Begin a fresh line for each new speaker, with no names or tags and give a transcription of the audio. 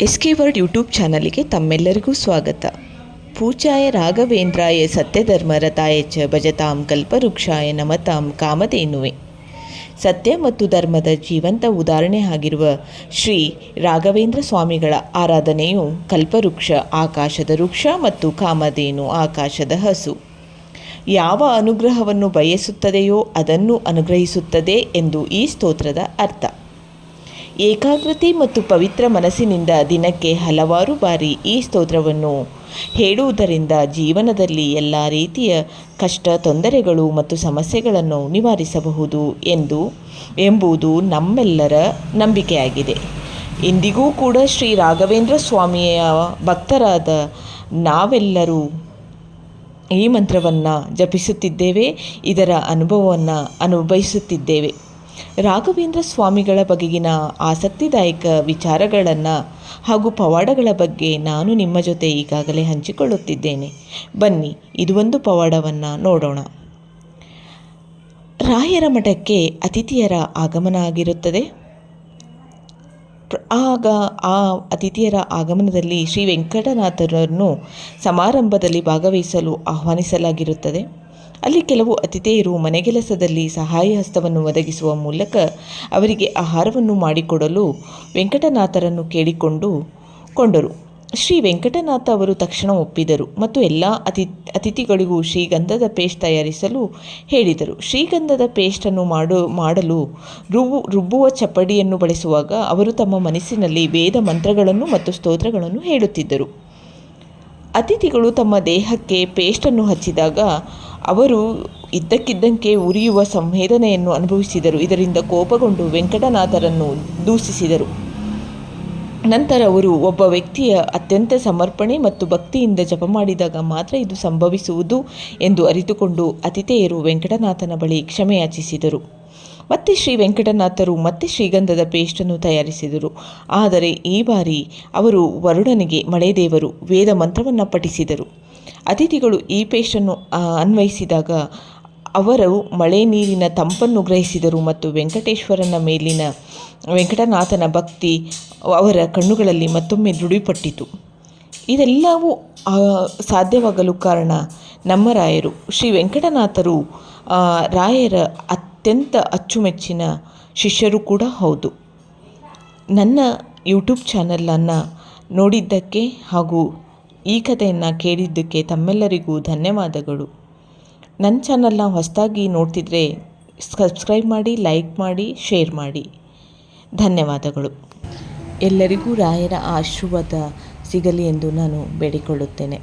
SK word YouTube ಚಾನಲ್ಗೆ ತಮ್ಮೆಲ್ಲರಿಗೂ ಸ್ವಾಗತ. ಪೂಜ್ಯಾಯ ರಾಘವೇಂದ್ರಾಯ ಸತ್ಯಧರ್ಮರತಾಯ ಚ ಭಜತಾಂ ಕಲ್ಪವೃಕ್ಷಾಯ ನಮತಾಂ ಕಾಮಧೇನುವೆ. ಸತ್ಯ ಮತ್ತು ಧರ್ಮದ ಜೀವಂತ ಉದಾಹರಣೆ ಆಗಿರುವ ಶ್ರೀ ರಾಘವೇಂದ್ರ ಸ್ವಾಮಿಗಳ ಆರಾಧನೆಯು ಕಲ್ಪವೃಕ್ಷ ಆಕಾಶದ ವೃಕ್ಷ ಮತ್ತು ಕಾಮಧೇನು ಆಕಾಶದ ಹಸು. ಯಾವ ಅನುಗ್ರಹವನ್ನು ಬಯಸುತ್ತದೆಯೋ ಅದನ್ನು ಅನುಗ್ರಹಿಸುತ್ತದೆ ಎಂದು ಈ ಸ್ತೋತ್ರದ ಅರ್ಥ. ಏಕಾಗ್ರತೆ ಮತ್ತು ಪವಿತ್ರ ಮನಸ್ಸಿನಿಂದ ದಿನಕ್ಕೆ ಹಲವಾರು ಬಾರಿ ಈ ಸ್ತೋತ್ರವನ್ನು ಹೇಳುವುದರಿಂದ ಜೀವನದಲ್ಲಿ ಎಲ್ಲ ರೀತಿಯ ಕಷ್ಟ, ತೊಂದರೆಗಳು ಮತ್ತು ಸಮಸ್ಯೆಗಳನ್ನು ನಿವಾರಿಸಬಹುದು ಎಂಬುದು ನಮ್ಮೆಲ್ಲರ ನಂಬಿಕೆಯಾಗಿದೆ. ಇಂದಿಗೂ ಕೂಡ ಶ್ರೀ ರಾಘವೇಂದ್ರ ಸ್ವಾಮಿಯ ಭಕ್ತರಾದ ನಾವೆಲ್ಲರೂ ಈ ಮಂತ್ರವನ್ನು ಜಪಿಸುತ್ತಿದ್ದೇವೆ, ಇದರ ಅನುಭವವನ್ನು ಅನುಭವಿಸುತ್ತಿದ್ದೇವೆ. ರಾಘವೇಂದ್ರ ಸ್ವಾಮಿಗಳ ಬಗೆಗಿನ ಆಸಕ್ತಿದಾಯಕ ವಿಚಾರಗಳನ್ನು ಹಾಗೂ ಪವಾಡಗಳ ಬಗ್ಗೆ ನಾನು ನಿಮ್ಮ ಜೊತೆ ಈಗಾಗಲೇ ಹಂಚಿಕೊಳ್ಳುತ್ತಿದ್ದೇನೆ. ಬನ್ನಿ, ಇದು ಒಂದು ಪವಾಡವನ್ನು ನೋಡೋಣ. ರಾಯರ ಮಠಕ್ಕೆ ಅತಿಥಿಯರ ಆಗಮನ ಆಗಿರುತ್ತದೆ. ಆಗ ಆ ಅತಿಥಿಯರ ಆಗಮನದಲ್ಲಿ ಶ್ರೀ ವೆಂಕಟನಾಥರನ್ನು ಸಮಾರಂಭದಲ್ಲಿ ಭಾಗವಹಿಸಲು ಆಹ್ವಾನಿಸಲಾಗಿರುತ್ತದೆ. ಅಲ್ಲಿ ಕೆಲವು ಅತಿಥೇಯರು ಮನೆಗೆಲಸದಲ್ಲಿ ಸಹಾಯ ಹಸ್ತವನ್ನು ಒದಗಿಸುವ ಮೂಲಕ ಅವರಿಗೆ ಆಹಾರವನ್ನು ಮಾಡಿಕೊಡಲು ವೆಂಕಟನಾಥರನ್ನು ಕೇಳಿಕೊಂಡರು. ಶ್ರೀ ವೆಂಕಟನಾಥ ಅವರು ತಕ್ಷಣ ಒಪ್ಪಿದರು ಮತ್ತು ಎಲ್ಲ ಅತಿಥಿಗಳಿಗೂ ಶ್ರೀಗಂಧದ ಪೇಸ್ಟ್ ತಯಾರಿಸಲು ಹೇಳಿದರು. ಶ್ರೀಗಂಧದ ಪೇಸ್ಟನ್ನು ಮಾಡಲು ರುಬ್ಬುವ ಚಪ್ಪಡಿಯನ್ನು ಬಳಸುವಾಗ ಅವರು ತಮ್ಮ ಮನಸ್ಸಿನಲ್ಲಿ ವೇದ ಮಂತ್ರಗಳನ್ನು ಮತ್ತು ಸ್ತೋತ್ರಗಳನ್ನು ಹೇಳುತ್ತಿದ್ದರು. ಅತಿಥಿಗಳು ತಮ್ಮ ದೇಹಕ್ಕೆ ಪೇಸ್ಟನ್ನು ಹಚ್ಚಿದಾಗ ಅವರು ಇದ್ದಕ್ಕಿದ್ದಂತೆ ಉರಿಯುವ ಸಂವೇದನೆಯನ್ನು ಅನುಭವಿಸಿದರು. ಇದರಿಂದ ಕೋಪಗೊಂಡು ವೆಂಕಟನಾಥರನ್ನು ದೂಷಿಸಿದರು. ನಂತರ ಅವರು ಒಬ್ಬ ವ್ಯಕ್ತಿಯ ಅತ್ಯಂತ ಸಮರ್ಪಣೆ ಮತ್ತು ಭಕ್ತಿಯಿಂದ ಜಪ ಮಾಡಿದಾಗ ಮಾತ್ರ ಇದು ಸಂಭವಿಸುವುದು ಎಂದು ಅರಿತುಕೊಂಡು ಅತಿಥೇಯರು ವೆಂಕಟನಾಥನ ಬಳಿ ಕ್ಷಮೆಯಾಚಿಸಿದರು. ಮತ್ತೆ ಶ್ರೀ ವೆಂಕಟನಾಥರು ಮತ್ತೆ ಶ್ರೀಗಂಧದ ಪೇಸ್ಟನ್ನು ತಯಾರಿಸಿದರು. ಆದರೆ ಈ ಬಾರಿ ಅವರು ವರುಣನಿಗೆ, ಮಳೆದೇವರು, ವೇದ ಮಂತ್ರವನ್ನು ಪಠಿಸಿದರು. ಅತಿಥಿಗಳು ಈ ಪೇಸ್ಟನ್ನು ಅನ್ವಯಿಸಿದಾಗ ಅವರು ಮಳೆ ನೀರಿನ ತಂಪನ್ನು ಗ್ರಹಿಸಿದರು ಮತ್ತು ವೆಂಕಟೇಶ್ವರನ ಮೇಲಿನ ವೆಂಕಟನಾಥನ ಭಕ್ತಿ ಅವರ ಕಣ್ಣುಗಳಲ್ಲಿ ಮತ್ತೊಮ್ಮೆ ದೃಢಪಟ್ಟಿತು. ಇದೆಲ್ಲವೂ ಸಾಧ್ಯವಾಗಲು ಕಾರಣ ನಮ್ಮ ರಾಯರು. ಶ್ರೀ ವೆಂಕಟನಾಥರು ರಾಯರ ಅತ್ಯಂತ ಅಚ್ಚುಮೆಚ್ಚಿನ ಶಿಷ್ಯರು ಕೂಡ ಹೌದು. ನನ್ನ ಯೂಟ್ಯೂಬ್ ಚಾನಲನ್ನು ನೋಡಿದ್ದಕ್ಕೆ ಹಾಗೂ ಈ ಕಥೆಯನ್ನು ಕೇಳಿದ್ದಕ್ಕೆ ತಮ್ಮೆಲ್ಲರಿಗೂ ಧನ್ಯವಾದಗಳು. ನನ್ನ ಚಾನಲ್ನ ಹೊಸದಾಗಿ ನೋಡ್ತಿದ್ರೆ ಸಬ್ಸ್ಕ್ರೈಬ್ ಮಾಡಿ, ಲೈಕ್ ಮಾಡಿ, ಶೇರ್ ಮಾಡಿ. ಧನ್ಯವಾದಗಳು. ಎಲ್ಲರಿಗೂ ರಾಯರ ಆಶೀರ್ವಾದ ಸಿಗಲಿ ಎಂದು ನಾನು ಬೇಡಿಕೊಳ್ಳುತ್ತೇನೆ.